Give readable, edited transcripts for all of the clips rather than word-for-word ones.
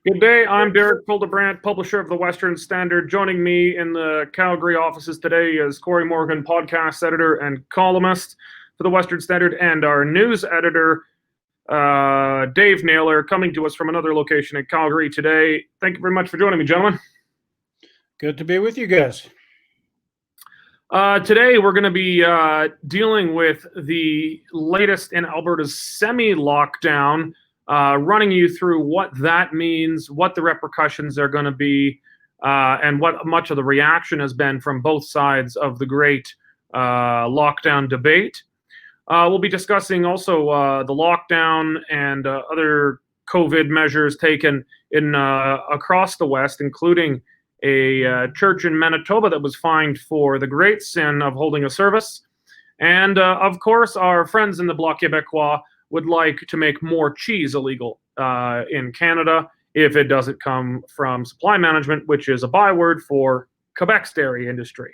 Good day. I'm Derek Fildebrandt, publisher of the Western Standard. Joining me in the Calgary offices today is Cory Morgan, podcast editor and columnist for the Western Standard, and our news editor, Dave Nayor, coming to us from another location in Calgary today. Thank you very much for joining me, gentlemen. Good to be with you guys. Today, we're going to be dealing with the latest in Alberta's semi-lockdown, running you through what that means, what the repercussions are going to be, and what much of the reaction has been from both sides of the great lockdown debate. We'll be discussing also the lockdown and other COVID measures taken in across the West, including a church in Manitoba that was fined for the great sin of holding a service. And of course, our friends in the Bloc Quebecois would like to make more cheese illegal in Canada if it doesn't come from supply management, which is a byword for Quebec's dairy industry.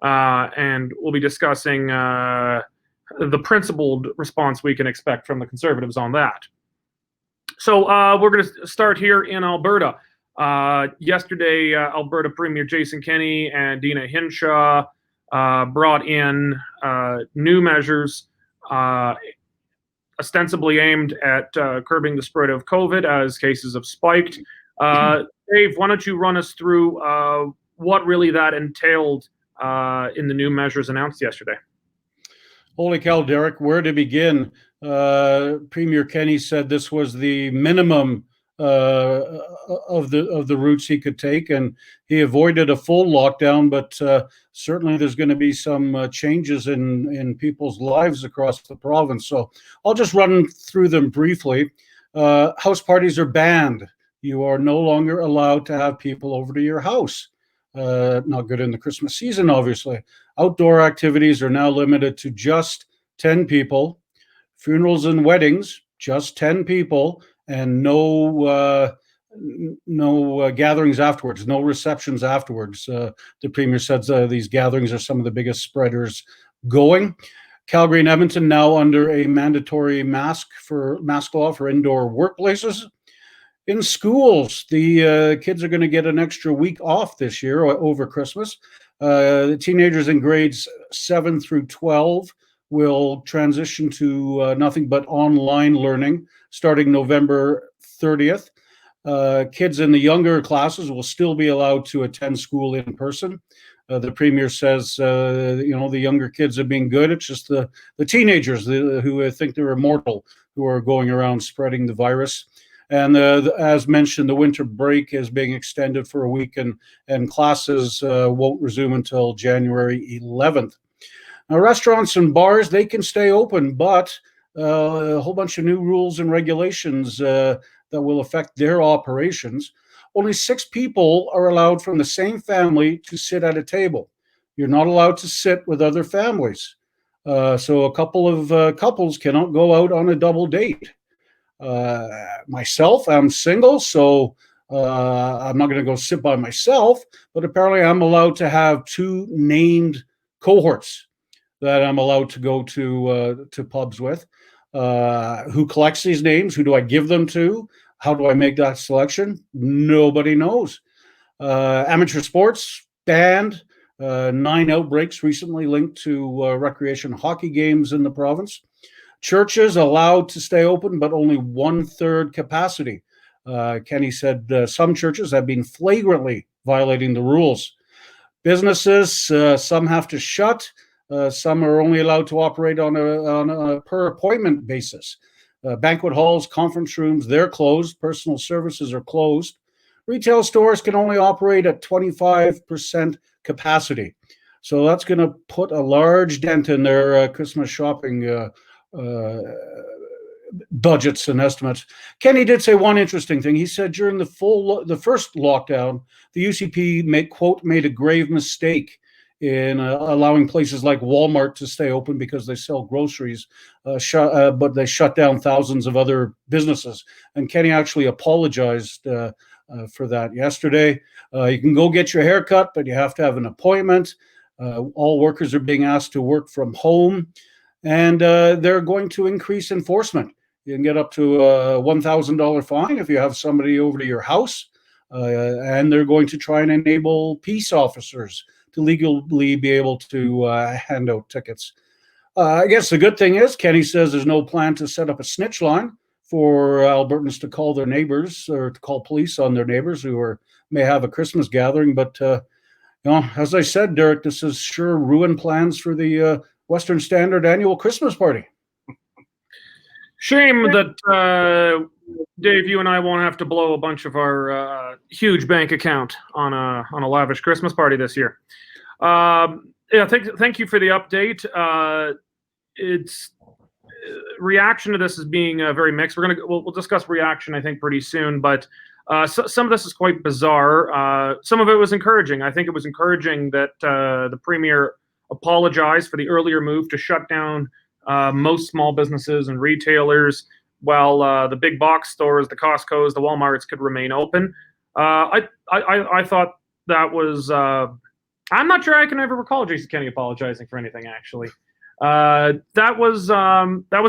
And we'll be discussing the principled response we can expect from the Conservatives on that. So we're going to start here in Alberta. Yesterday, Alberta Premier Jason Kenney and Dina Hinshaw brought in new measures ostensibly aimed at curbing the spread of COVID as cases have spiked. Dave, why don't you run us through what really that entailed in the new measures announced yesterday? Holy cow, Derek, where to begin? Premier Kenney said this was the minimum of the routes he could take, and he avoided a full lockdown, but certainly there's going to be some changes in people's lives across the province. So I'll just run through them briefly. House parties are banned. You are no longer allowed to have people over to your house. Not good in the Christmas season, obviously. Outdoor activities are now limited to just 10 people. Funerals and weddings, just 10 people. And no gatherings afterwards, no receptions afterwards. The Premier said these gatherings are some of the biggest spreaders going. Calgary and Edmonton now under a mandatory mask law for indoor workplaces. In schools, the kids are going to get an extra week off this year over Christmas. The teenagers in grades 7 through 12 will transition to nothing but online learning starting November 30th. Kids in the younger classes will still be allowed to attend school in person. The Premier says, the younger kids are being good. It's just the teenagers who think they're immortal who are going around spreading the virus. And as mentioned, the winter break is being extended for a week, and classes won't resume until January 11th. Now, restaurants and bars, they can stay open, but a whole bunch of new rules and regulations that will affect their operations. Only 6 people are allowed from the same family to sit at a table. You're not allowed to sit with other families. So a couple of couples cannot go out on a double date. Myself, I'm single, so I'm not going to go sit by myself, but apparently I'm allowed to have 2 named cohorts that I'm allowed to go to pubs with. Who collects these names? Who do I give them to? How do I make that selection? Nobody knows. Amateur sports banned. 9 outbreaks recently linked to recreation hockey games in the province. Churches allowed to stay open, but only 1/3 capacity. Kenney said some churches have been flagrantly violating the rules. Businesses, some have to shut. Some are only allowed to operate on a per appointment basis. Banquet halls, conference rooms, they're closed. Personal services are closed. Retail stores can only operate at 25% capacity. So that's going to put a large dent in their Christmas shopping budgets and estimates. Kenney did say one interesting thing. He said during the first lockdown, the UCP made a grave mistake in allowing places like Walmart to stay open because they sell groceries, but they shut down thousands of other businesses. And Kenney actually apologized for that yesterday. You can go get your hair cut, but you have to have an appointment. All workers are being asked to work from home, and they're going to increase enforcement You can get up to a $1,000 fine if you have somebody over to your house, and they're going to try and enable peace officers to legally be able to hand out tickets. I guess the good thing is Kenny says there's no plan to set up a snitch line for Albertans to call their neighbors or to call police on their neighbors who may have a Christmas gathering. But, as I said, Derek, this is sure ruined plans for the Western Standard annual Christmas party. Shame that, Dave, you and I won't have to blow a bunch of our huge bank account on a lavish Christmas party this year. Thank you for the update. It's reaction to this is being very mixed. We'll discuss reaction, I think, pretty soon. But some of this is quite bizarre. Some of it was encouraging. I think it was encouraging that the Premier apologized for the earlier move to shut down most small businesses and retailers, while the big box stores, the Costco's, the Walmarts could remain open. I thought that was. I'm not sure I can ever recall Jason Kenney apologizing for anything. Actually, that was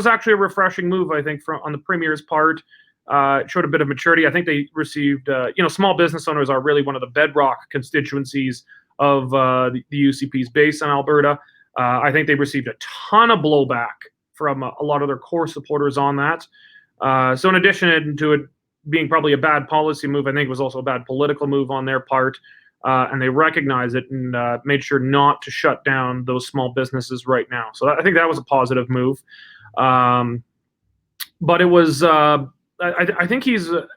actually a refreshing move. I think on the Premier's part. It showed a bit of maturity. I think they received. Small business owners are really one of the bedrock constituencies of the UCP's base in Alberta. I think they received a ton of blowback from a lot of their core supporters on that. So in addition to it being probably a bad policy move, I think it was also a bad political move on their part. And they recognized it and made sure not to shut down those small businesses right now. So I think that was a positive move. But it was, I think a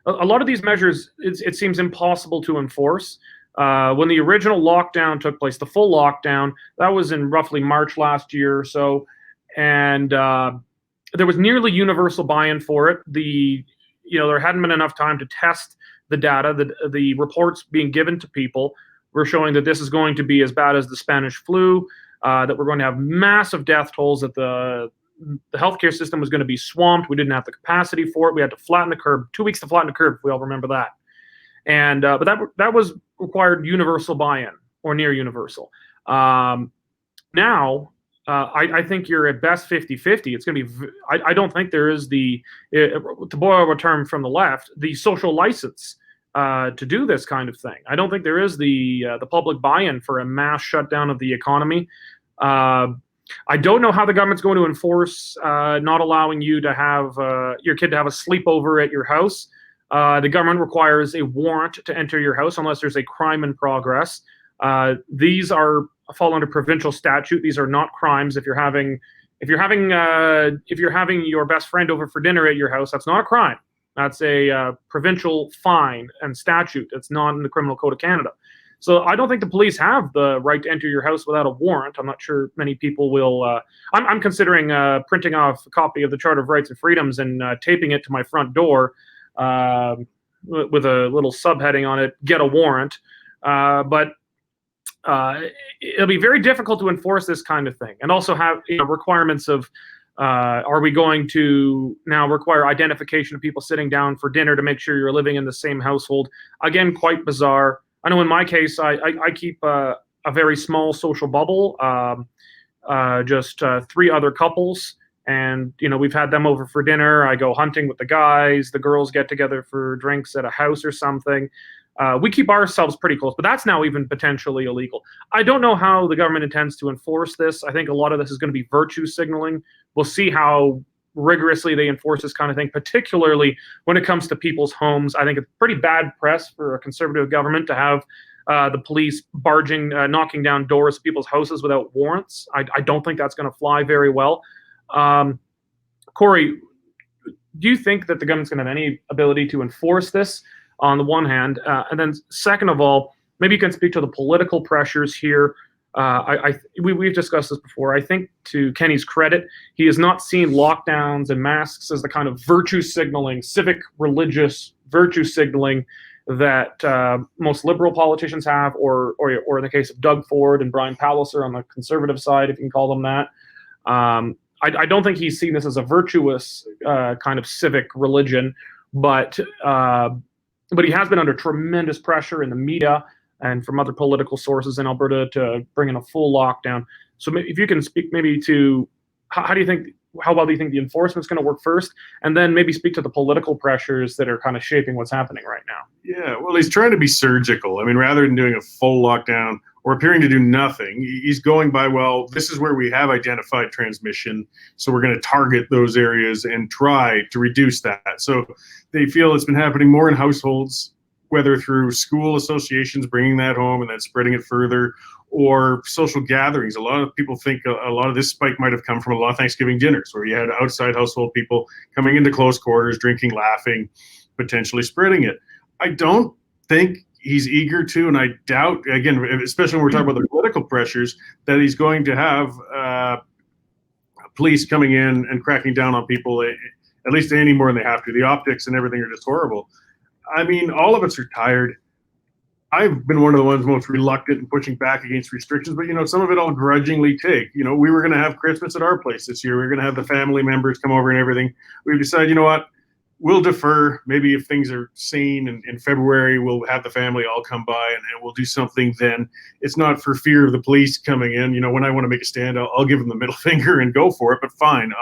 lot of these measures, it seems impossible to enforce. When the original lockdown took place, the full lockdown, that was in roughly March last year or so, and there was nearly universal buy-in for it. There hadn't been enough time to test the data. The reports being given to people were showing that this is going to be as bad as the Spanish flu, that we're going to have massive death tolls, that the healthcare system was going to be swamped. We didn't have the capacity for it. We had to flatten the curve. 2 weeks to flatten the curve, if we all remember that. And but that was required universal buy-in or near universal. Now, I think you're at best 50-50. It's going to be. I don't think there is to borrow a term from the left, the social license to do this kind of thing. I don't think there is the public buy-in for a mass shutdown of the economy. I don't know how the government's going to enforce not allowing you to have your kid to have a sleepover at your house. The government requires a warrant to enter your house unless there's a crime in progress. These fall under provincial statute. These are not crimes. If you're having your best friend over for dinner at your house, that's not a crime. That's a provincial fine and statute. It's not in the Criminal Code of Canada. So I don't think the police have the right to enter your house without a warrant. I'm not sure many people will. I'm considering printing off a copy of the Charter of Rights and Freedoms and taping it to my front door with a little subheading on it, "Get a warrant." But it'll be very difficult to enforce this kind of thing, and also have requirements of. Are we going to now require identification of people sitting down for dinner to make sure you're living in the same household? Again, quite bizarre. I know in my case, I keep a very small social bubble, just 3 other couples. And, we've had them over for dinner. I go hunting with the guys. The girls get together for drinks at a house or something. We keep ourselves pretty close, but that's now even potentially illegal. I don't know how the government intends to enforce this. I think a lot of this is going to be virtue signaling. We'll see how rigorously they enforce this kind of thing, particularly when it comes to people's homes. I think it's pretty bad press for a conservative government to have the police barging, knocking down doors of people's houses without warrants. I don't think that's going to fly very well. Cory, do you think that the government's going to have any ability to enforce this on the one hand? And then second of all, maybe you can speak to the political pressures here. We've discussed this before. I think to Kenny's credit, he has not seen lockdowns and masks as the kind of virtue signaling, civic, religious virtue signaling that most liberal politicians have, or in the case of Doug Ford and Brian Palliser on the conservative side, if you can call them that. I don't think he's seen this as a virtuous kind of civic religion, but he has been under tremendous pressure in the media and from other political sources in Alberta to bring in a full lockdown. So if you can speak maybe to how do you think how well do you think the enforcement's going to work first, and then maybe speak to the political pressures that are kind of shaping what's happening right now? Yeah, well, he's trying to be surgical. I mean, rather than doing a full lockdown or appearing to do nothing, he's going by, well, this is where we have identified transmission, so we're going to target those areas and try to reduce that. So they feel it's been happening more in households, whether through school associations bringing that home and then spreading it further, or social gatherings. A lot of people think a lot of this spike might have come from a lot of Thanksgiving dinners where you had outside household people coming into close quarters, drinking, laughing, potentially spreading it. I don't think he's eager to, and I doubt, again, especially when we're talking about the political pressures, that he's going to have police coming in and cracking down on people, at least any more than they have to. The optics and everything are just horrible. I mean, all of us are tired. I've been one of the ones most reluctant in pushing back against restrictions, but, some of it I'll grudgingly take. We were going to have Christmas at our place this year. We were going to have the family members come over and everything. We've decided, we'll defer. Maybe if things are sane in February, we'll have the family all come by and we'll do something then. It's not for fear of the police coming in. When I want to make a stand, I'll give them the middle finger and go for it, but fine.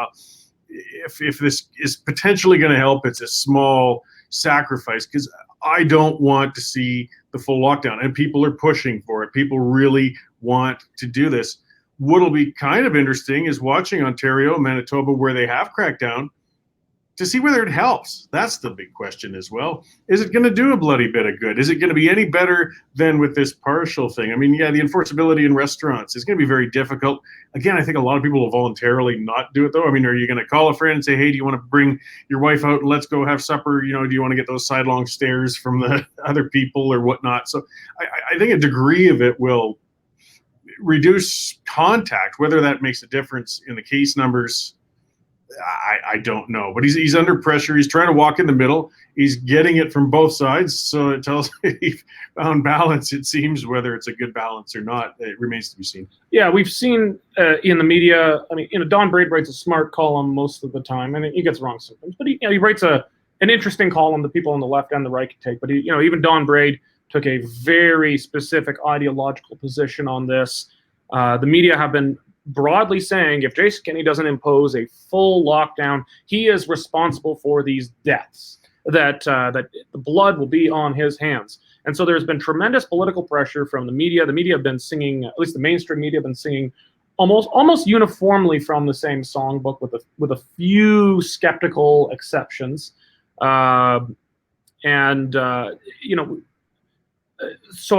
If this is potentially going to help, it's a small sacrifice, because I don't want to see the full lockdown, and people are pushing for it. People really want to do this. What'll be kind of interesting is watching Ontario, Manitoba, where they have cracked down, to see whether it helps. That's the big question as well. Is it going to do a bloody bit of good? Is it going to be any better than with this partial thing? I mean, yeah, the enforceability in restaurants is going to be very difficult. Again, I think a lot of people will voluntarily not do it, though. I mean, are you going to call a friend and say, hey, do you want to bring your wife out and let's go have supper? Do you want to get those sidelong stares from the other people or whatnot? So I think a degree of it will reduce contact. Whether that makes a difference in the case numbers, I don't know, but he's under pressure. He's trying to walk in the middle. He's getting it from both sides, so it tells me he found balance. It seems whether it's a good balance or not, it remains to be seen. Yeah, we've seen in the media. I mean, Don Braid writes a smart column most of the time, and he gets wrong sometimes. But he writes an interesting column that people on the left and the right can take. But even Don Braid took a very specific ideological position on this. The media have been broadly saying if Jason Kenney doesn't impose a full lockdown, he is responsible for these deaths, that the blood will be on his hands. And so there's been tremendous political pressure from the media. The media have been singing, at least the mainstream media have been singing almost uniformly from the same songbook, with a few skeptical exceptions. So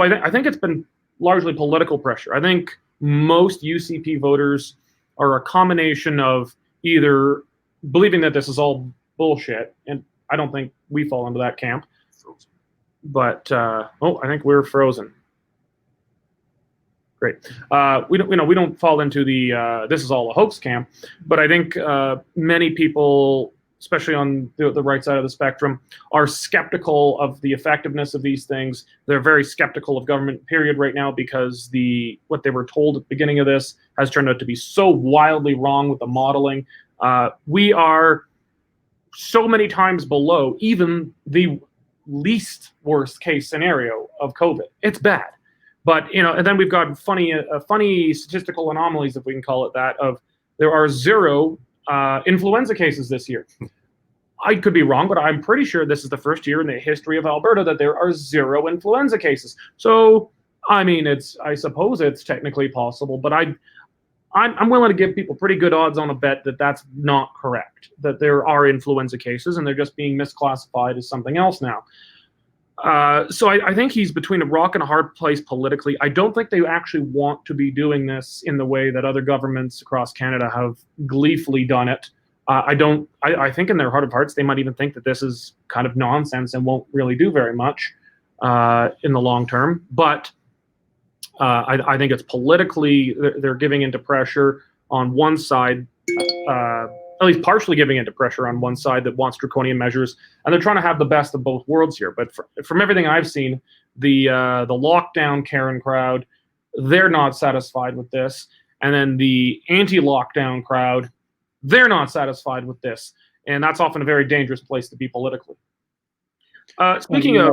I think it's been largely political pressure. I think most UCP voters are a combination of either believing that this is all bullshit, and I don't think we fall into that camp. But I think we're frozen. Great. We don't fall into the this is all a hoax camp, but I think many people, especially on the right side of the spectrum, are skeptical of the effectiveness of these things. They're very skeptical of government, period, right now, because what they were told at the beginning of this has turned out to be so wildly wrong with the modeling. We are so many times below even the least worst case scenario of COVID. It's bad. But, and then we've got funny statistical anomalies, if we can call it that, of there are 0 influenza cases this year. I could be wrong, but I'm pretty sure this is the first year in the history of Alberta that there are 0 influenza cases. So, I mean, I suppose it's technically possible, but I'm willing to give people pretty good odds on a bet that that's not correct, that there are influenza cases and they're just being misclassified as something else now. So I think he's between a rock and a hard place politically. I don't think they actually want to be doing this in the way that other governments across Canada have gleefully done it. I think in their heart of hearts, they might even think that this is kind of nonsense and won't really do very much in the long term. But I think it's politically, they're giving into pressure on one side, at least partially giving into pressure on one side that wants draconian measures, and they're trying to have the best of both worlds here. But from everything I've seen, the lockdown Karen crowd, they're not satisfied with this, and then the anti-lockdown crowd, they're not satisfied with this, and that's often a very dangerous place to be politically. Speaking of,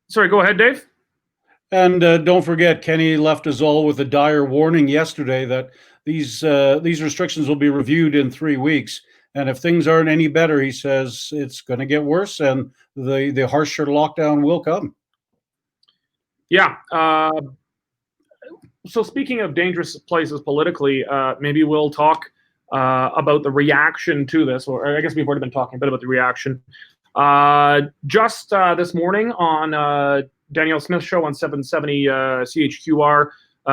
sorry, go ahead, Dave. And don't forget, Kenney left us all with a dire warning yesterday that these restrictions will be reviewed in 3 weeks. And if things aren't any better, he says it's going to get worse and the harsher lockdown will come. Yeah. So speaking of dangerous places politically, maybe we'll talk about the reaction to this, or I guess we've already been talking a bit about the reaction. Just this morning on Danielle Smith's show on 770 CHQR,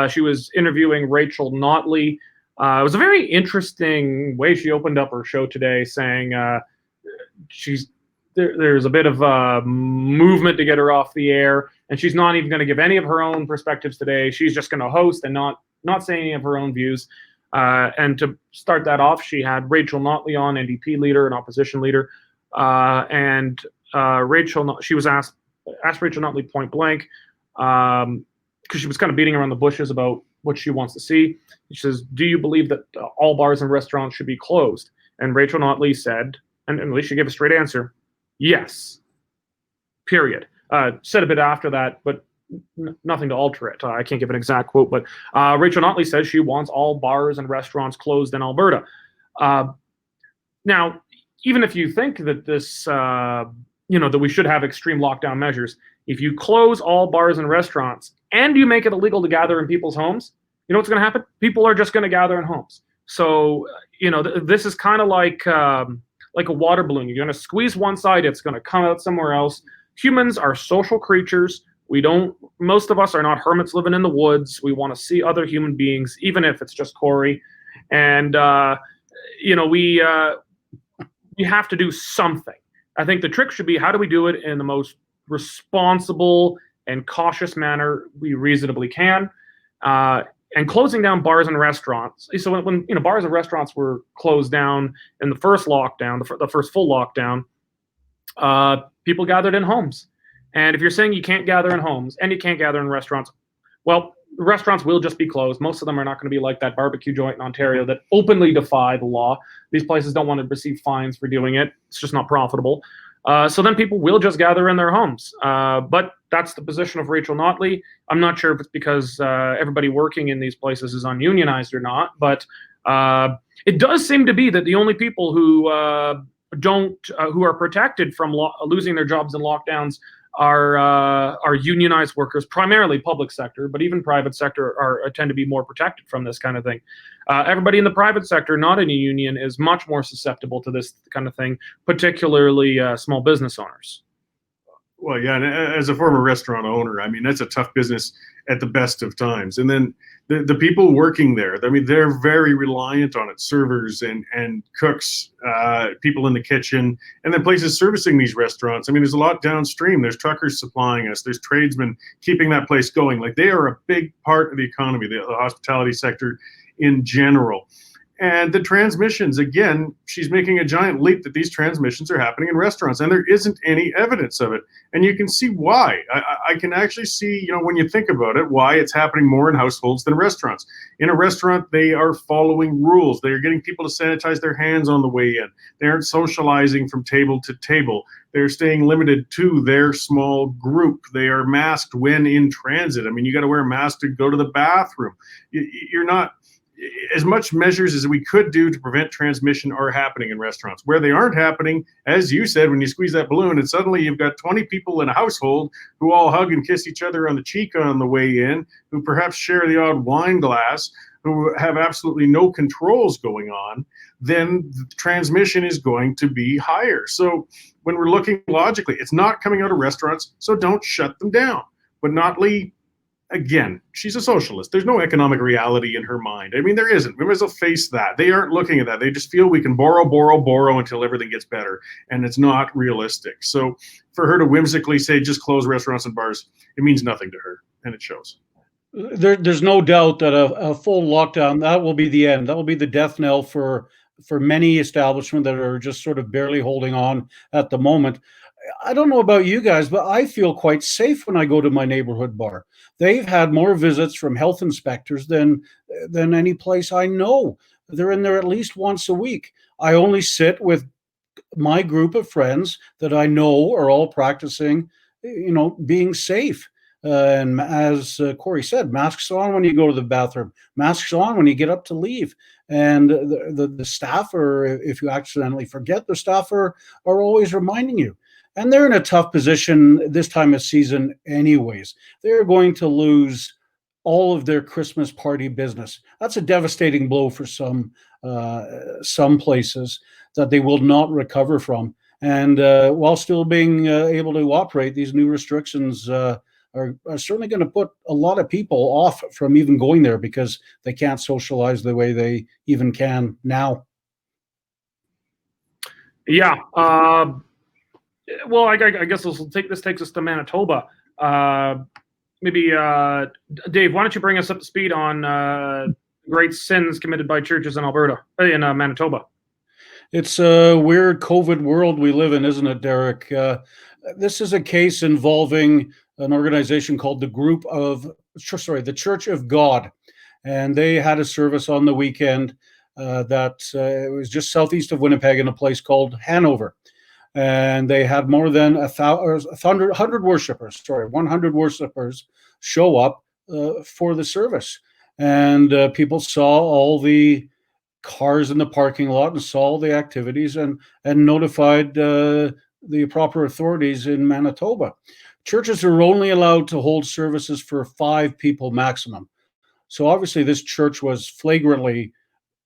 she was interviewing Rachel Notley. It was a very interesting way she opened up her show today, saying there's a bit of a movement to get her off the air, and she's not even going to give any of her own perspectives today. She's just going to host and not say any of her own views. And to start that off, she had Rachel Notley on, NDP leader and opposition leader, and she was asked Rachel Notley point blank, because she was kind of beating around the bushes about what she wants to see. She says, "Do you believe that all bars and restaurants should be closed?" And Rachel Notley said, and at least she gave a straight answer, "Yes. Period." Said a bit after that, but nothing to alter it. I can't give an exact quote, but Rachel Notley says she wants all bars and restaurants closed in Alberta. Now, even if you think that this, that we should have extreme lockdown measures, if you close all bars and restaurants and you make it illegal to gather in people's homes, you know what's going to happen? People are just going to gather in homes. So, this is kind of like a water balloon. You're going to squeeze one side, it's going to come out somewhere else. Humans are social creatures. Most of us are not hermits living in the woods. We want to see other human beings, even if it's just Cory. And, we have to do something. I think the trick should be, how do we do it in the most responsible and cautious manner we reasonably can? And closing down bars and restaurants. So when bars and restaurants were closed down in the first lockdown, the first full lockdown, people gathered in homes. And if you're saying you can't gather in homes and you can't gather in restaurants, well, the restaurants will just be closed. Most of them are not going to be like that barbecue joint in Ontario that openly defy the law. These places don't want to receive fines for doing it. It's just not profitable. So then people will just gather in their homes. But that's the position of Rachel Notley. I'm not sure if it's because everybody working in these places is ununionized or not, but it does seem to be that the only people who are protected from losing their jobs in lockdowns are unionized workers, primarily public sector, but even private sector tend to be more protected from this kind of thing. Everybody in the private sector, not in a union, is much more susceptible to this kind of thing, particularly small business owners. Well, yeah, and as a former restaurant owner, I mean, that's a tough business at the best of times. And then the people working there, I mean, they're very reliant on it. Servers and cooks, people in the kitchen, and then places servicing these restaurants. I mean, there's a lot downstream. There's truckers supplying us. There's tradesmen keeping that place going. Like, they are a big part of the economy, the hospitality sector in general. And the transmissions, again, she's making a giant leap that these transmissions are happening in restaurants, and there isn't any evidence of it. And you can see why. I can actually see, when you think about it, why it's happening more in households than restaurants. In a restaurant, they are following rules. They are getting people to sanitize their hands on the way in. They aren't socializing from table to table. They're staying limited to their small group. They are masked when in transit. I mean, you got to wear a mask to go to the bathroom. You're not... As much measures as we could do to prevent transmission are happening in restaurants. Where they aren't happening, as you said, when you squeeze that balloon and suddenly you've got 20 people in a household who all hug and kiss each other on the cheek on the way in, who perhaps share the odd wine glass, who have absolutely no controls going on, then the transmission is going to be higher. So when we're looking logically, it's not coming out of restaurants, so don't shut them down. But Notley, again, she's a socialist. There's no economic reality in her mind. I mean, there isn't. We might as well face that. They aren't looking at that. They just feel we can borrow until everything gets better, and it's not realistic. So for her to whimsically say just close restaurants and bars, it means nothing to her, and it shows. There's no doubt that a full lockdown, that will be the end. That will be the death knell for many establishments that are just sort of barely holding on at the moment. I don't know about you guys, but I feel quite safe when I go to my neighborhood bar. They've had more visits from health inspectors than any place I know. They're in there at least once a week. I only sit with my group of friends that I know are all practicing, being safe. And as Cory said, masks on when you go to the bathroom, masks on when you get up to leave. And the staff, or if you accidentally forget, the staff are always reminding you. And they're in a tough position this time of season anyways. They're going to lose all of their Christmas party business. That's a devastating blow for some places that they will not recover from. And while still being able to operate, these new restrictions are certainly going to put a lot of people off from even going there because they can't socialize the way they even can now. Yeah. Well, I guess this takes us to Manitoba. Maybe Dave, why don't you bring us up to speed on great sins committed by churches in Alberta, in Manitoba? It's a weird COVID world we live in, isn't it, Derek? This is a case involving an organization called the Church of God, and they had a service on the weekend that it was just southeast of Winnipeg in a place called Hanover. And they had more than 100 worshipers show up for the service. And people saw all the cars in the parking lot and saw all the activities and notified the proper authorities in Manitoba. Churches are only allowed to hold services for 5 people maximum. So obviously this church was flagrantly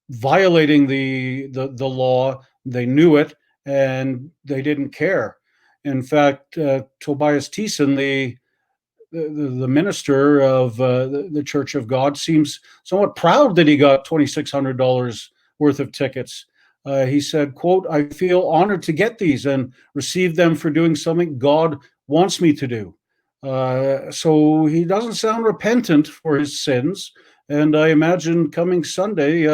violating the law. They knew it, and they didn't care. In fact, Tobias Thiessen, the minister of the Church of God, seems somewhat proud that he got $2,600 worth of tickets. He said, quote, "I feel honored to get these and receive them for doing something God wants me to do." So he doesn't sound repentant for his sins. And I imagine coming Sunday,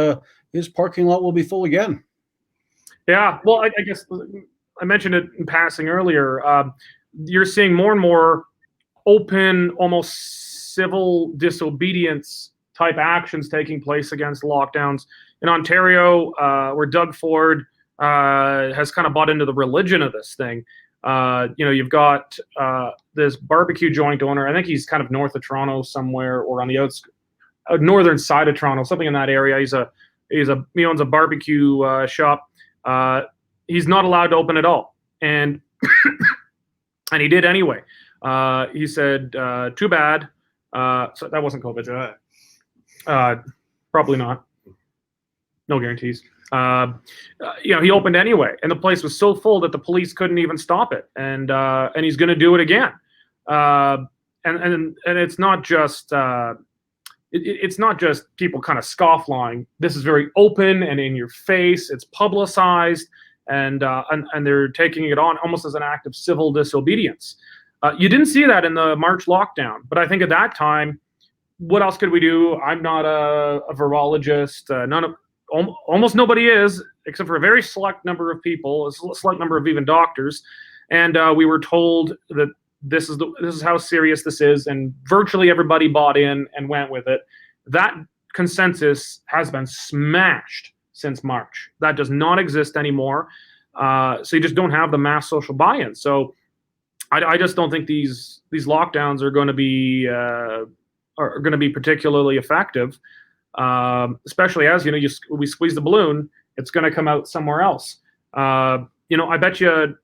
his parking lot will be full again. Yeah, well, I guess I mentioned it in passing earlier. You're seeing more and more open, almost civil disobedience type actions taking place against lockdowns. In Ontario, where Doug Ford has kind of bought into the religion of this thing. You've got this barbecue joint owner. I think he's kind of north of Toronto somewhere, or on the northern side of Toronto, something in that area. He owns a barbecue shop. He's not allowed to open at all, and and he did anyway. He said, "Too bad." So that wasn't COVID. Probably not. No guarantees. He opened anyway, and the place was so full that the police couldn't even stop it. And he's going to do it again. And it's not just it's not just people kind of scofflying. This is very open and in your face. It's publicized, and they're taking it on almost as an act of civil disobedience. You didn't see that in the March lockdown, but I think at that time, what else could we do? I'm not a virologist. Almost nobody is, except for a very select number of people, a select number of even doctors. And we were told that this is how serious this is, and virtually everybody bought in and went with it. That consensus has been smashed since March. That does not exist anymore. So you just don't have the mass social buy-in. So I just don't think these lockdowns are going to be particularly effective, especially as we squeeze the balloon, it's going to come out somewhere else. I bet you.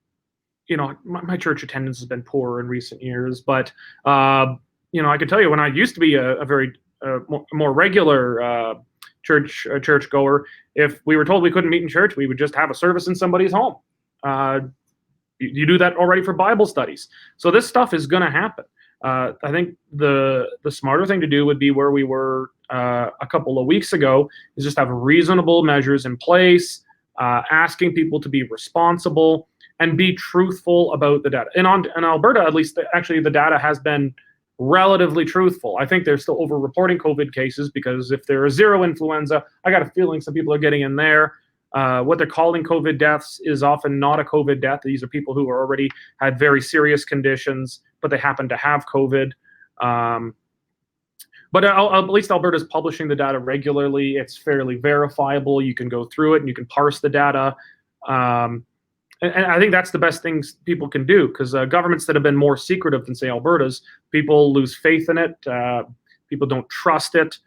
My church attendance has been poor in recent years, but I can tell you when I used to be a very more regular church goer, if we were told we couldn't meet in church, we would just have a service in somebody's home. You do that already for Bible studies. So this stuff is going to happen. I think the smarter thing to do would be where we were a couple of weeks ago, is just have reasonable measures in place, asking people to be responsible and be truthful about the data. In Alberta, at least, actually, the data has been relatively truthful. I think they're still over-reporting COVID cases, because if there is zero influenza, I got a feeling some people are getting in there. What they're calling COVID deaths is often not a COVID death. These are people who are already had very serious conditions, but they happen to have COVID. But at least Alberta's publishing the data regularly. It's fairly verifiable. You can go through it and you can parse the data. and I think that's the best things people can do, because governments that have been more secretive than, say, Alberta's, people lose faith in it. People don't trust it.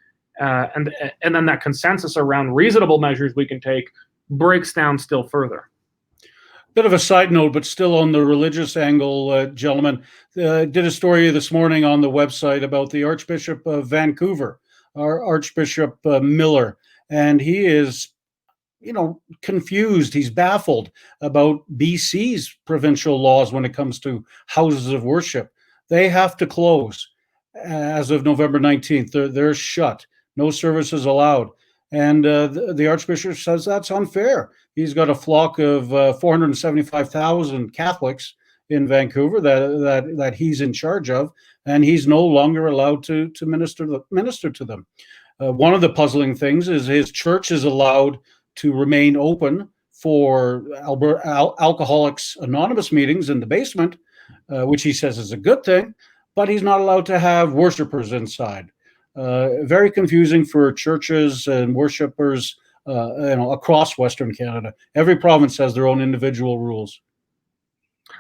And then that consensus around reasonable measures we can take breaks down still further. Bit of a side note, but still on the religious angle, gentlemen. Did a story this morning on the website about the Archbishop of Vancouver, our Archbishop Miller, and he is, confused. He's baffled about BC's provincial laws when it comes to houses of worship. They have to close as of November 19th. They're shut. No services allowed. And the Archbishop says that's unfair. He's got a flock of 475,000 Catholics in Vancouver that he's in charge of, and he's no longer allowed to minister to them. One of the puzzling things is his church is allowed to remain open for Alcoholics Anonymous meetings in the basement, which he says is a good thing, but he's not allowed to have worshipers inside. Very confusing for churches and worshipers, across Western Canada. Every province has their own individual rules.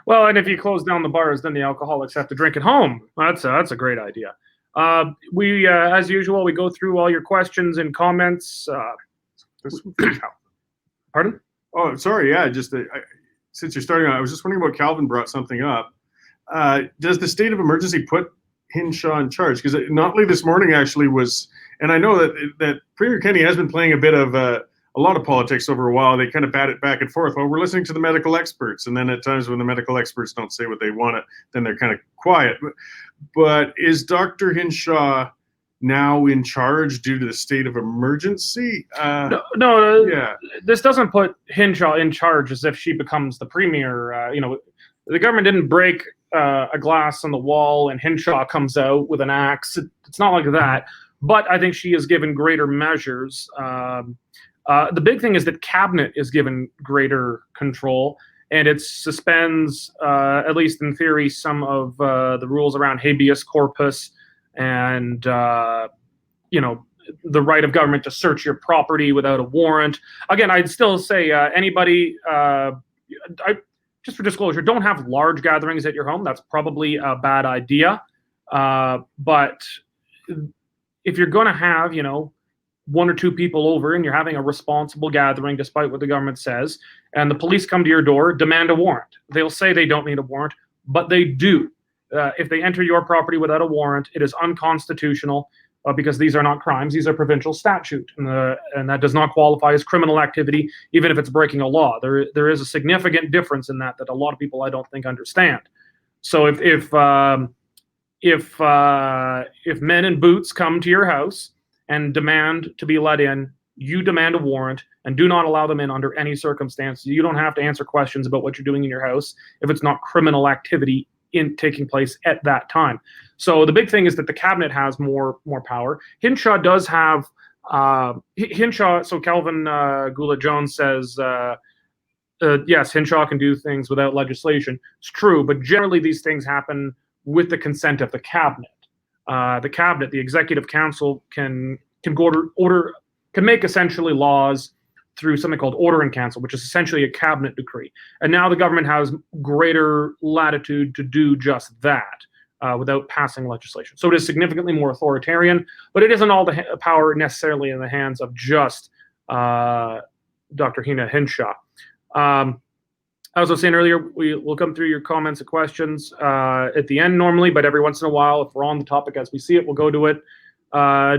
Well, and if you close down the bars, then the alcoholics have to drink at home. That's a great idea. We, as usual, we go through all your questions and comments. Pardon? Oh, sorry. Yeah, just since you're starting on, I was just wondering about Calvin brought something up. Does the state of emergency put Hinshaw in charge? Because Notley this morning actually was, and I know that Premier Kenney has been playing a bit of a lot of politics over a while. They kind of bat it back and forth. Well, we're listening to the medical experts, and then at times when the medical experts don't say what they want, then they're kind of quiet. But is Dr. Hinshaw now in charge due to the state of emergency? No. Yeah. This doesn't put Hinshaw in charge as if she becomes the premier. The government didn't break a glass on the wall and Hinshaw comes out with an axe. It's not like that. But I think she is given greater measures. The big thing is that cabinet is given greater control, and it suspends, at least in theory, some of the rules around habeas corpus and the right of government to search your property without a warrant. Again, I'd still say anybody, just for disclosure, don't have large gatherings at your home. That's probably a bad idea. But if you're going to have, one or two people over and you're having a responsible gathering, despite what the government says, and the police come to your door, demand a warrant. They'll say they don't need a warrant, but they do. If they enter your property without a warrant, it is unconstitutional because these are not crimes. These are provincial statute, and that does not qualify as criminal activity, even if it's breaking a law. There is a significant difference in that a lot of people I don't think understand. So if men in boots come to your house and demand to be let in, you demand a warrant and do not allow them in under any circumstance. You don't have to answer questions about what you're doing in your house if it's not criminal activity taking place at that time. So the big thing is that the cabinet has more power. Hinshaw does have Hinshaw. So Calvin Goula-Jones says, yes, Hinshaw can do things without legislation. It's true, but generally these things happen with the consent of the cabinet. The cabinet, the executive council, can make essentially laws through something called order in council, which is essentially a cabinet decree. And now the government has greater latitude to do just that without passing legislation. So it is significantly more authoritarian, but it isn't all the power necessarily in the hands of just Dr. Hina Hinshaw. As I was saying earlier, we'll come through your comments and questions at the end normally, but every once in a while, if we're on the topic as we see it, we'll go to it.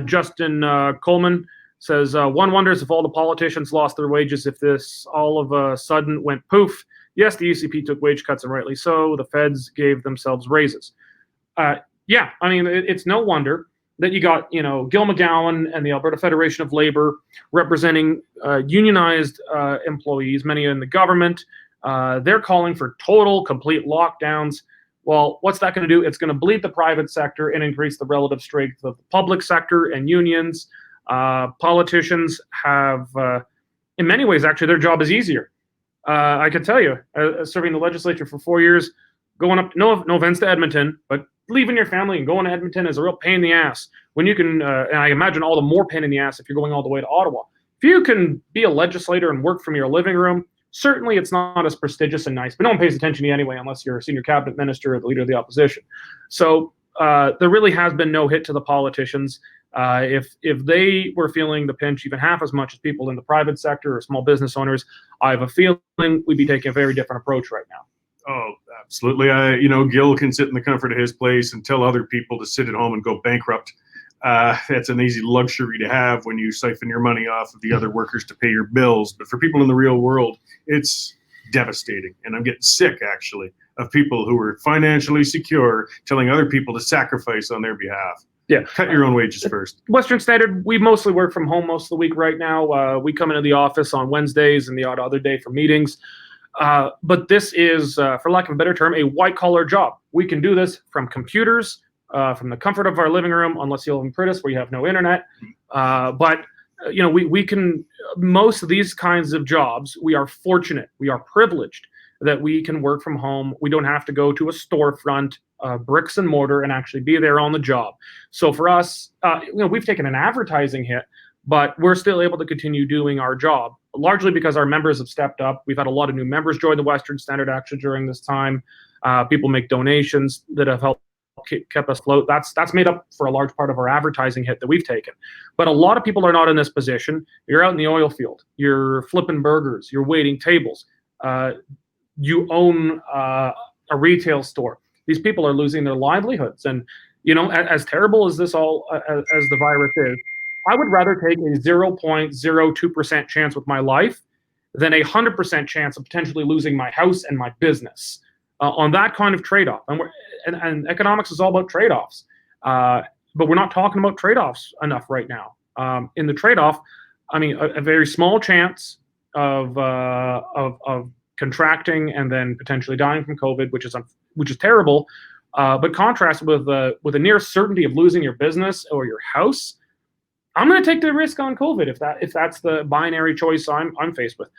Justin Coleman says, one wonders if all the politicians lost their wages if this all of a sudden went poof. Yes, the UCP took wage cuts, and rightly so. The feds gave themselves raises. Yeah, I mean, it's no wonder that you got, Gil McGowan and the Alberta Federation of Labor representing unionized employees, many in the government. They're calling for total, complete lockdowns. Well, what's that going to do? It's going to bleed the private sector and increase the relative strength of the public sector and unions. Politicians have, in many ways, actually, their job is easier. I can tell you, serving the legislature for 4 years, going up, no offense to Edmonton, but leaving your family and going to Edmonton is a real pain in the ass. When you can, and I imagine all the more pain in the ass if you're going all the way to Ottawa. If you can be a legislator and work from your living room, Certainly, it's not as prestigious and nice, but no one pays attention to you anyway, unless you're a senior cabinet minister or the leader of the opposition. So there really has been no hit to the politicians. If they were feeling the pinch even half as much as people in the private sector or small business owners, I have a feeling we'd be taking a very different approach right now. Oh, absolutely. Gil can sit in the comfort of his place and tell other people to sit at home and go bankrupt. That's an easy luxury to have when you siphon your money off of the other workers to pay your bills. But for people in the real world, it's devastating. And I'm getting sick, actually, of people who are financially secure telling other people to sacrifice on their behalf. Yeah. Cut your own wages first. Western Standard, we mostly work from home most of the week right now. We come into the office on Wednesdays and the odd other day for meetings. But this is, for lack of a better term, a white-collar job. We can do this from computers, from the comfort of our living room, unless you live in Prentice where you have no internet. But we can, most of these kinds of jobs, we are fortunate, we are privileged that we can work from home. We don't have to go to a storefront, bricks and mortar, and actually be there on the job. So for us, we've taken an advertising hit, but we're still able to continue doing our job, largely because our members have stepped up. We've had a lot of new members join the Western Standard actually during this time. People make donations that have helped kept us afloat. That's made up for a large part of our advertising hit that we've taken. But a lot of people are not in this position. You're out in the oil field. You're flipping burgers. You're waiting tables. You own a retail store. These people are losing their livelihoods. And, as terrible as this all, as the virus is, I would rather take a 0.02% chance with my life than a 100% chance of potentially losing my house and my business on that kind of trade-off. And economics is all about trade-offs. But we're not talking about trade-offs enough right now. In the trade-off, a very small chance of contracting and then potentially dying from COVID, which is terrible. But contrast with a near certainty of losing your business or your house, I'm going to take the risk on COVID if that's the binary choice I'm faced with.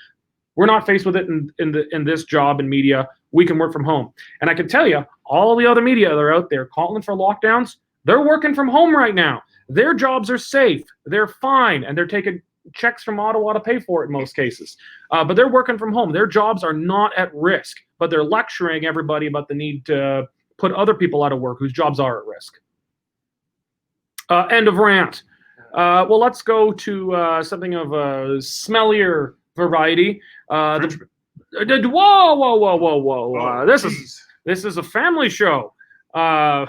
We're not faced with it in this job in media. We can work from home, and I can tell you, all the other media that are out there calling for lockdowns, they're working from home right now. Their jobs are safe, they're fine, and they're taking checks from Ottawa to pay for it in most cases. But they're working from home. Their jobs are not at risk, but they're lecturing everybody about the need to put other people out of work whose jobs are at risk. End of rant. Well, let's go to something of a smellier variety. Whoa! This is a family show. We're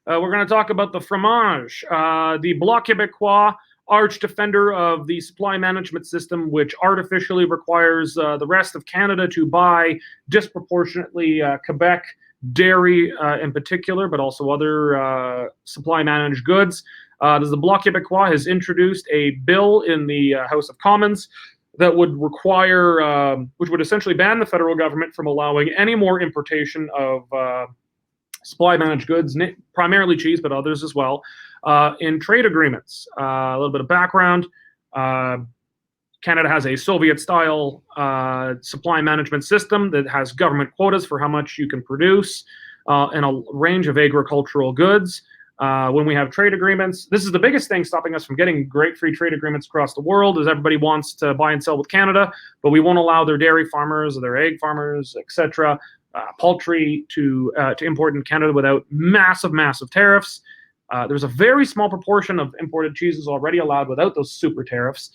going to talk about the fromage, the Bloc Quebecois, arch defender of the supply management system, which artificially requires the rest of Canada to buy disproportionately Quebec dairy in particular, but also other supply managed goods. The Bloc Quebecois has introduced a bill in the House of Commons that would require, which would essentially ban the federal government from allowing any more importation of supply managed goods, primarily cheese, but others as well, in trade agreements. A little bit of background. Canada has a Soviet-style supply management system that has government quotas for how much you can produce in a range of agricultural goods. When we have trade agreements, this is the biggest thing stopping us from getting great free trade agreements across the world, is everybody wants to buy and sell with Canada, but we won't allow their dairy farmers or their egg farmers, etc., poultry to import in Canada without massive tariffs. There's a very small proportion of imported cheeses already allowed without those super tariffs.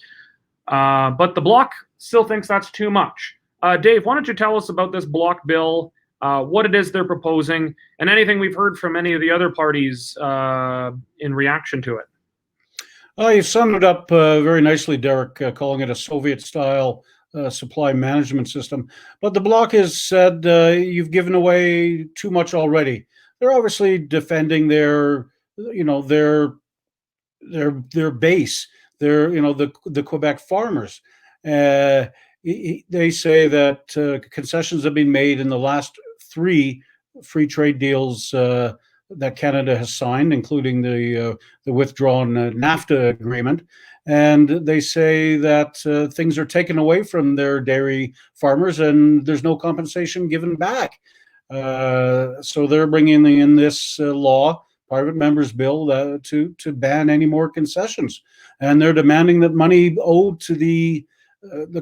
But the Bloc still thinks that's too much. Dave, why don't you tell us about this Bloc bill, what it is they're proposing, and anything we've heard from any of the other parties in reaction to it? You summed it up very nicely, Derek, calling it a Soviet-style supply management system. But the Bloc has said you've given away too much already. They're obviously defending their base. They're, the Quebec farmers. They say that concessions have been made in the last 3 free trade deals that Canada has signed, including the withdrawn NAFTA agreement. And they say that things are taken away from their dairy farmers and there's no compensation given back. So they're bringing in this law, private members bill, to ban any more concessions. And they're demanding that money owed to the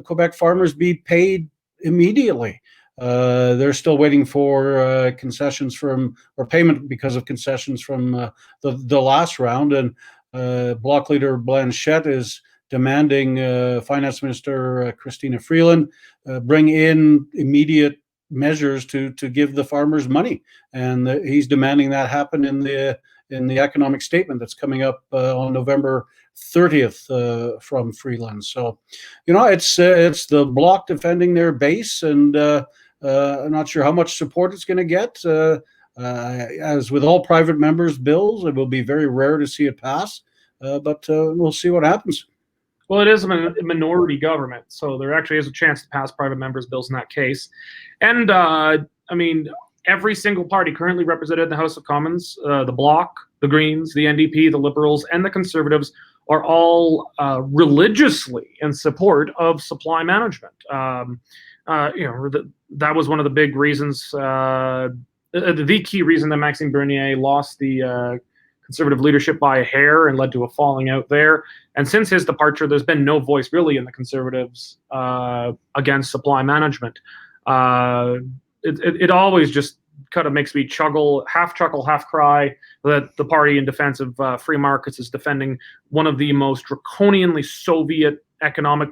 Quebec farmers be paid immediately. They're still waiting for concessions from, or payment because of concessions from the last round. And Bloc Leader Blanchette is demanding Finance Minister Christina Freeland bring in immediate measures to give the farmers money, and he's demanding that happen in the economic statement that's coming up on November 30th from Freeland. So, it's the Bloc defending their base, and I'm not sure how much support it's going to get. As with all private members' bills, it will be very rare to see it pass, but we'll see what happens. Well, it is a minority government, so there actually is a chance to pass private members' bills in that case. And, every single party currently represented in the House of Commons, the Bloc, the Greens, the NDP, the Liberals, and the Conservatives, are all religiously in support of supply management. That was one of the big reasons, the key reason that Maxime Bernier lost the Conservative leadership by a hair and led to a falling out there. And since his departure, there's been no voice really in the Conservatives against supply management. It always just kind of makes me chuckle, half cry, that the party in defense of free markets is defending one of the most draconianly Soviet economic.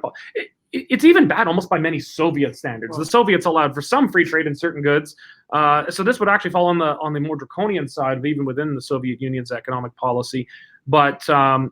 It's even bad almost by many Soviet standards. The Soviets allowed for some free trade in certain goods. So this would actually fall on the more draconian side of even within the Soviet Union's economic policy. But I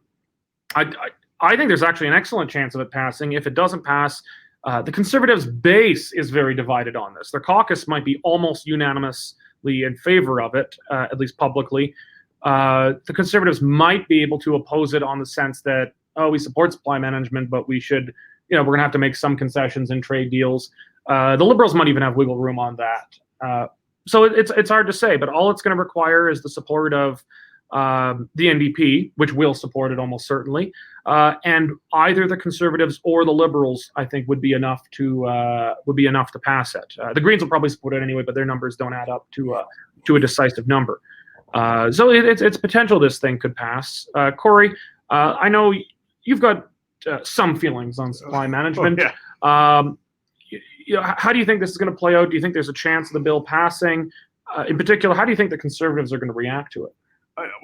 think there's actually an excellent chance of it passing. If it doesn't pass, the Conservatives' base is very divided on this. Their caucus might be almost unanimously in favor of it, at least publicly. The Conservatives might be able to oppose it on the sense that, we support supply management, but we should, we're going to have to make some concessions in trade deals. The Liberals might even have wiggle room on that. So it's hard to say, but all it's going to require is the support of the NDP, which will support it almost certainly, and either the Conservatives or the Liberals, I think, would be enough to pass it. The Greens will probably support it anyway, but their numbers don't add up to a decisive number. So it's potential this thing could pass. Cory, I know you've got some feelings on supply management. Oh, yeah. How do you think this is going to play out? Do you think there's a chance of the bill passing? In particular, how do you think the Conservatives are going to react to it?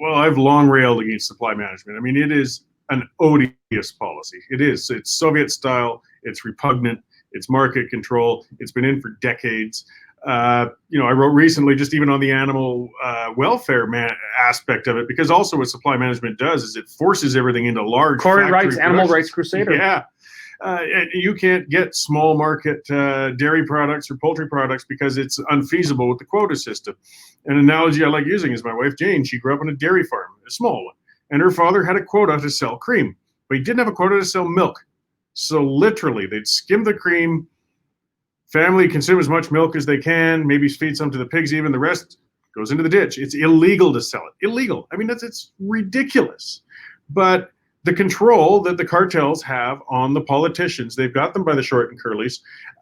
Well, I've long railed against supply management. I mean, it is an odious policy. It's Soviet style. It's repugnant. It's market control. It's been in for decades. I wrote recently, just even on the animal welfare aspect of it, because also what supply management does is it forces everything into large. Cory writes Animal Rights Crusader. Yeah. And you can't get small market dairy products or poultry products because it's unfeasible with the quota system. An analogy I like using is my wife Jane. She grew up on a dairy farm, a small one, and her father had a quota to sell cream, but he didn't have a quota to sell milk. So literally, they'd skim the cream. Family consume as much milk as they can, maybe feed some to the pigs even. The rest goes into the ditch. It's illegal to sell it. Illegal. I mean, it's ridiculous. But the control that the cartels have on the politicians, they've got them by the short and curlies.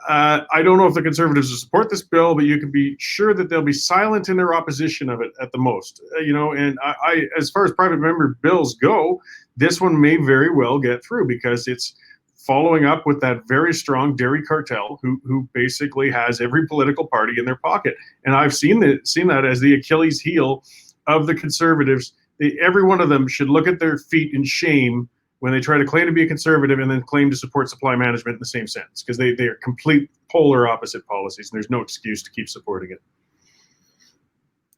I don't know if the Conservatives will support this bill, but you can be sure that they'll be silent in their opposition of it at the most. And I, as far as private member bills go, this one may very well get through because it's following up with that very strong dairy cartel who basically has every political party in their pocket. And I've seen that as the Achilles heel of the Conservatives. Every one of them should look at their feet in shame when they try to claim to be a conservative and then claim to support supply management in the same sentence, because they are complete polar opposite policies, and there's no excuse to keep supporting it.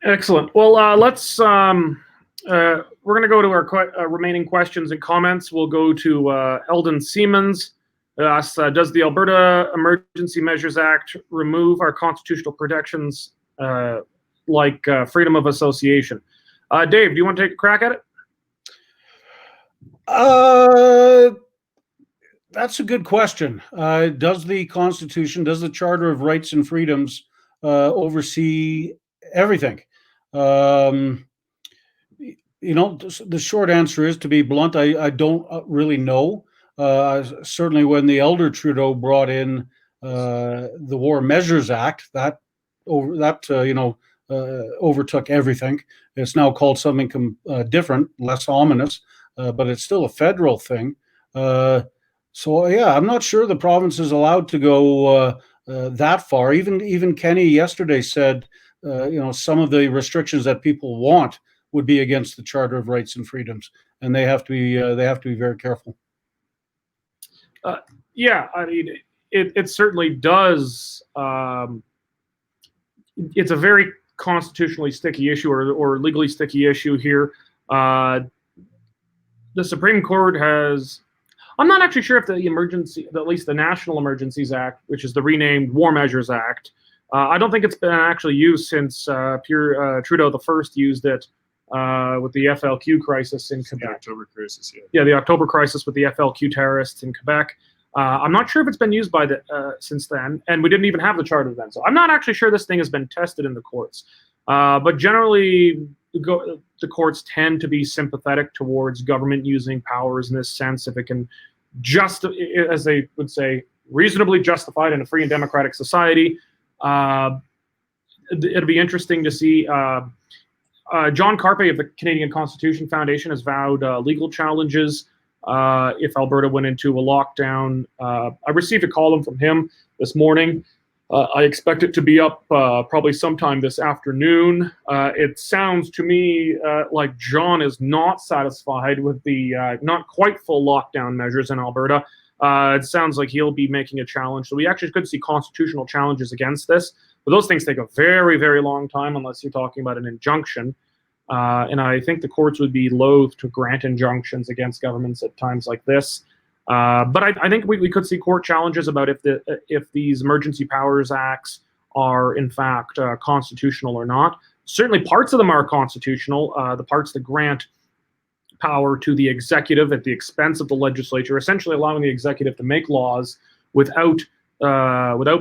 Excellent. Well, let's we're going to go to our remaining questions and comments. We'll go to Eldon Siemens. Does the Alberta Emergency Measures Act remove our constitutional protections like freedom of association? Dave, do you want to take a crack at it? That's a good question. Does the Constitution, does the Charter of Rights and Freedoms oversee everything? The short answer is, to be blunt, I don't really know. Certainly when the elder Trudeau brought in the War Measures Act, that overtook everything. It's now called something different, less ominous, but it's still a federal thing. So yeah, I'm not sure the province is allowed to go that far. Even Kenney yesterday said, some of the restrictions that people want would be against the Charter of Rights and Freedoms, and they have to be very careful. Yeah, I mean, it certainly does. It's a very constitutionally sticky issue, or legally sticky issue here. The Supreme Court has. I'm not actually sure if the emergency, at least the National Emergencies Act, which is the renamed War Measures Act, I don't think it's been actually used since Trudeau the First used it with the FLQ crisis in Quebec. The October crisis, yeah. Yeah, the October crisis with the FLQ terrorists in Quebec. I'm not sure if it's been used by since then, and we didn't even have the charter then. So I'm not actually sure this thing has been tested in the courts. But generally, the courts tend to be sympathetic towards government using powers in this sense if it can as they would say, reasonably justified in a free and democratic society. It'll be interesting to see. John Carpe of the Canadian Constitution Foundation has vowed legal challenges if Alberta went into a lockdown. I received a column from him this morning. I expect it to be up probably sometime this afternoon. It sounds to me like John is not satisfied with the not quite full lockdown measures in Alberta. It sounds like he'll be making a challenge. So we actually could see constitutional challenges against this. But those things take a very, very long time unless you're talking about an injunction. And I think the courts would be loath to grant injunctions against governments at times like this. But I think we could see court challenges about if these emergency powers acts are in fact constitutional or not. Certainly parts of them are constitutional. The parts that grant power to the executive at the expense of the legislature, essentially allowing the executive to make laws without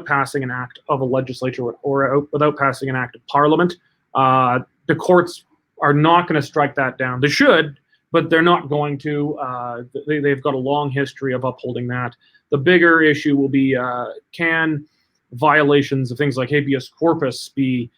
passing an act of a legislature or without passing an act of parliament. The courts are not going to strike that down. They should, but they're not going to. They've got a long history of upholding that. The bigger issue will be, can violations of things like habeas corpus be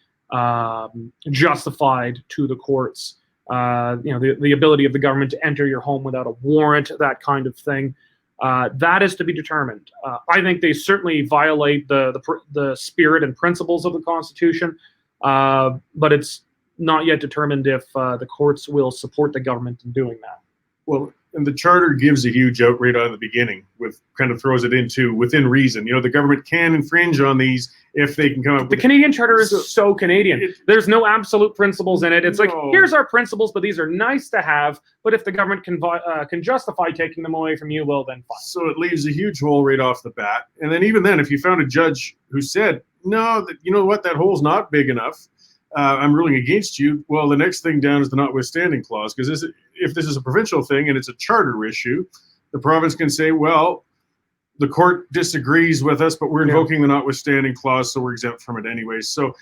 justified to the courts? The ability of the government to enter your home without a warrant, that kind of thing. That is to be determined. I think they certainly violate the spirit and principles of the Constitution, but it's not yet determined if the courts will support the government in doing that. Well, and the charter gives a huge out right on the beginning, with kind of throws it into within reason. The government can infringe on these if they can come up with. The Canadian charter is so Canadian. There's no absolute principles in it. It's like, here's our principles, but these are nice to have. But if the government can justify taking them away from you, well, then fine. So it leaves a huge hole right off the bat. And then even then, if you found a judge who said, no, you know what, that hole's not big enough, I'm ruling against you. Well, the next thing down is the notwithstanding clause, because if this is a provincial thing and it's a charter issue, the province can say, well, the court disagrees with us, but we're invoking the notwithstanding clause, so we're exempt from it anyways. So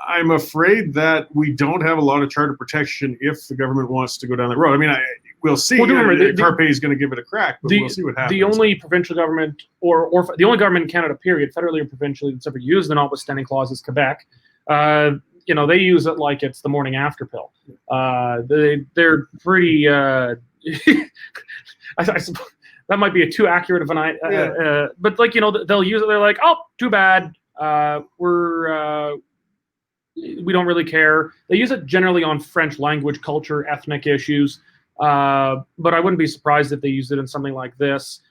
I'm afraid that we don't have a lot of charter protection if the government wants to go down that road. I mean, we'll see. Well, Carpe is going to give it a crack, but we'll see what happens. The only provincial government, or the only government in Canada, period, federally or provincially, that's ever used the notwithstanding clause is Quebec. They use it like it's the morning after pill. They're pretty. I suppose that might be too accurate of an idea. But they'll use it. They're like, oh, too bad. We don't really care. They use it generally on French language, culture, ethnic issues. But I wouldn't be surprised if they used it in something like this.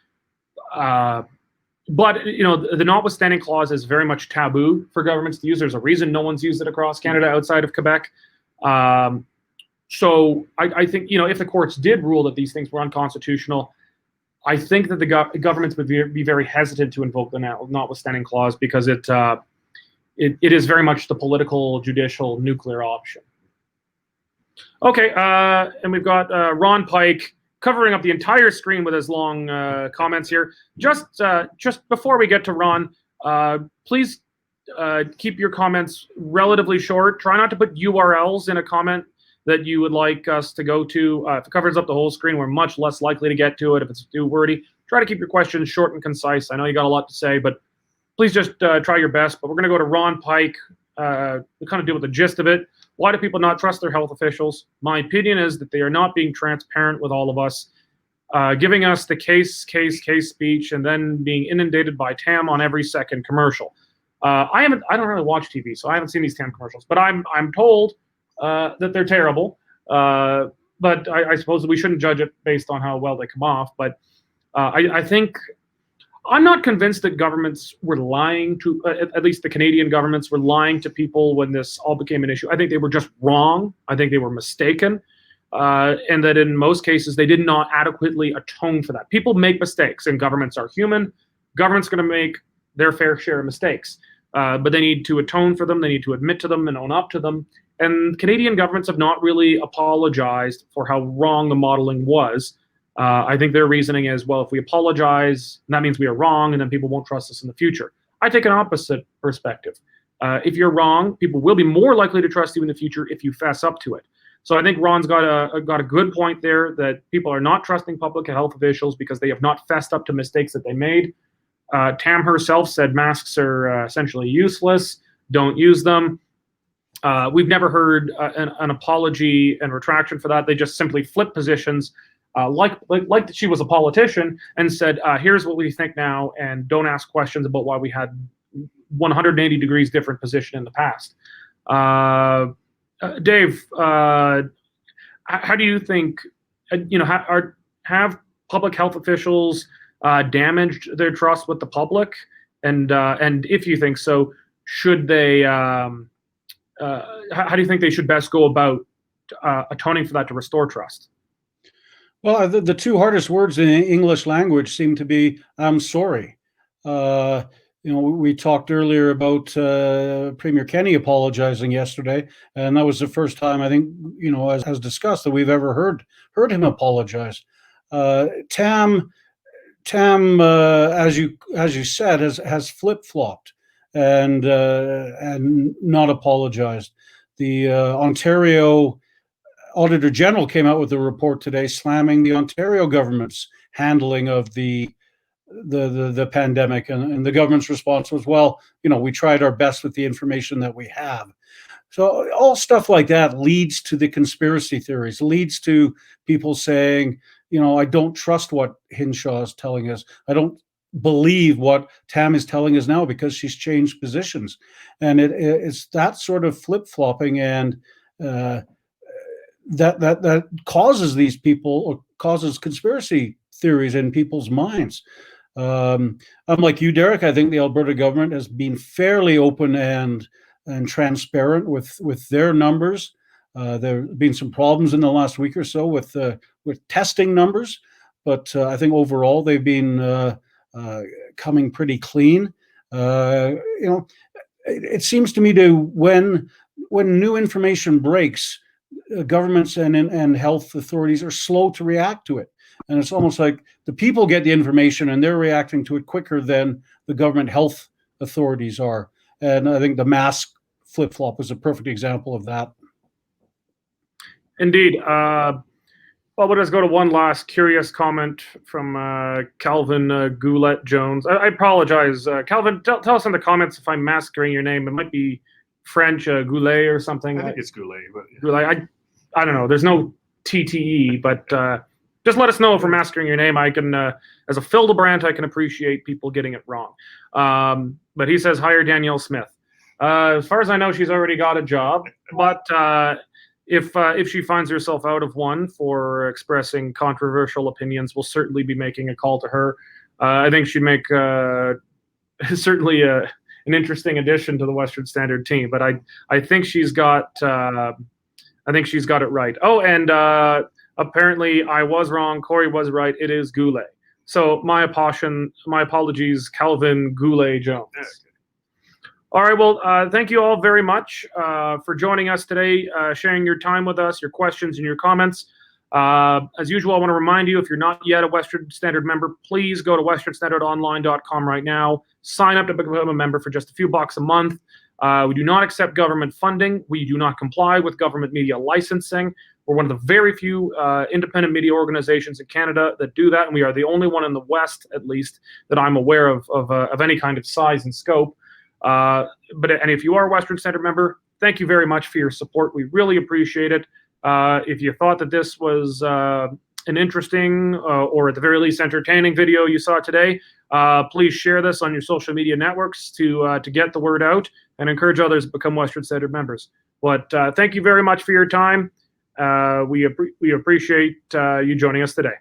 But the notwithstanding clause is very much taboo for governments to use. There's a reason no one's used it across Canada outside of Quebec. So I think if the courts did rule that these things were unconstitutional, I think that the governments would be very hesitant to invoke the notwithstanding clause, because it is very much the political, judicial, nuclear option. Okay, and we've got Ron Pike covering up the entire screen with his long comments here. Just before we get to Ron, please keep your comments relatively short. Try not to put URLs in a comment that you would like us to go to. If it covers up the whole screen, we're much less likely to get to it if it's too wordy. Try to keep your questions short and concise. I know you got a lot to say, but please just try your best. But we're going to go to Ron Pike to kind of deal with the gist of it. Why do people not trust their health officials? My opinion is that they are not being transparent with all of us, giving us the case speech, and then being inundated by Tam on every second commercial. I don't really watch TV, so I haven't seen these Tam commercials, but I'm told that they're terrible. But I suppose we shouldn't judge it based on how well they come off. But I think I'm not convinced that governments were lying to, at least the Canadian governments were lying to people when this all became an issue. I think they were just wrong. I think they were mistaken. And that in most cases, they did not adequately atone for that. People make mistakes, and governments are human. Government's going to make their fair share of mistakes. But they need to atone for them. They need to admit to them and own up to them. And Canadian governments have not really apologized for how wrong the modeling was. I think their reasoning is, well, if we apologize, that means we are wrong, and then people won't trust us in the future. I take an opposite perspective. If you're wrong, people will be more likely to trust you in the future if you fess up to it. So I think Ron's got a good point there, that people are not trusting public health officials because they have not fessed up to mistakes that they made. Tam herself said masks are essentially useless. Don't use them. We've never heard an apology and retraction for that. They just simply flipped positions, like she was a politician, and said, here's what we think now, and don't ask questions about why we had 180 degrees different position in the past. Dave, how do you think, have public health officials damaged their trust with the public? And if you think so, should they, how do you think they should best go about atoning for that to restore trust? Well, the two hardest words in the English language seem to be "I'm sorry." We talked earlier about Premier Kenney apologizing yesterday, and that was the first time, I think, as discussed, that we've ever heard him apologize. Tam, as you said, has flip-flopped and not apologized. The Ontario Auditor General came out with a report today slamming the Ontario government's handling of the pandemic, and the government's response was, well, we tried our best with the information that we have. So all stuff like that leads to the conspiracy theories, leads to people saying, I don't trust what Hinshaw is telling us. I don't believe what Tam is telling us now because she's changed positions. And it's that sort of flip-flopping, and that causes these people, or causes conspiracy theories in people's minds. Unlike you, Derek, I think the Alberta government has been fairly open and transparent with their numbers. There have been some problems in the last week or so with testing numbers, but I think overall they've been coming pretty clean. It seems to me when new information breaks, governments and health authorities are slow to react to it. And it's almost like the people get the information and they're reacting to it quicker than the government health authorities are. And I think the mask flip-flop was a perfect example of that. Indeed. Well, we'll just go to one last curious comment from Calvin Goulet-Jones. I apologize. Calvin, tell us in the comments if I'm massacring your name. It might be French, Goulet or something. I think it's Goulet. But yeah. Goulet. I don't know. There's no TTE, but just let us know if we're massacring your name. I can, as a Fildebrandt, I can appreciate people getting it wrong. But he says, hire Danielle Smith. As far as I know, she's already got a job. But if she finds herself out of one for expressing controversial opinions, we'll certainly be making a call to her. I think she'd make certainly an interesting addition to the Western Standard team. But I think she's got it right. Oh, and apparently I was wrong. Cory was right. It is Goulet. So my apologies, Calvin Goulet-Jones. Okay. All right. Well, thank you all very much for joining us today, sharing your time with us, your questions and your comments. As usual, I want to remind you, if you're not yet a Western Standard member, please go to westernstandardonline.com right now. Sign up to become a member for just a few bucks a month. We do not accept government funding. We do not comply with government media licensing. We're one of the very few independent media organizations in Canada that do that, and we are the only one in the West, at least, that I'm aware of any kind of size and scope. And if you are a Western Standard member, thank you very much for your support. We really appreciate it. If you thought that this was an interesting or at the very least entertaining video you saw today, Please share this on your social media networks to get the word out and encourage others to become Western Standard members. But thank you very much for your time. We appreciate you joining us today.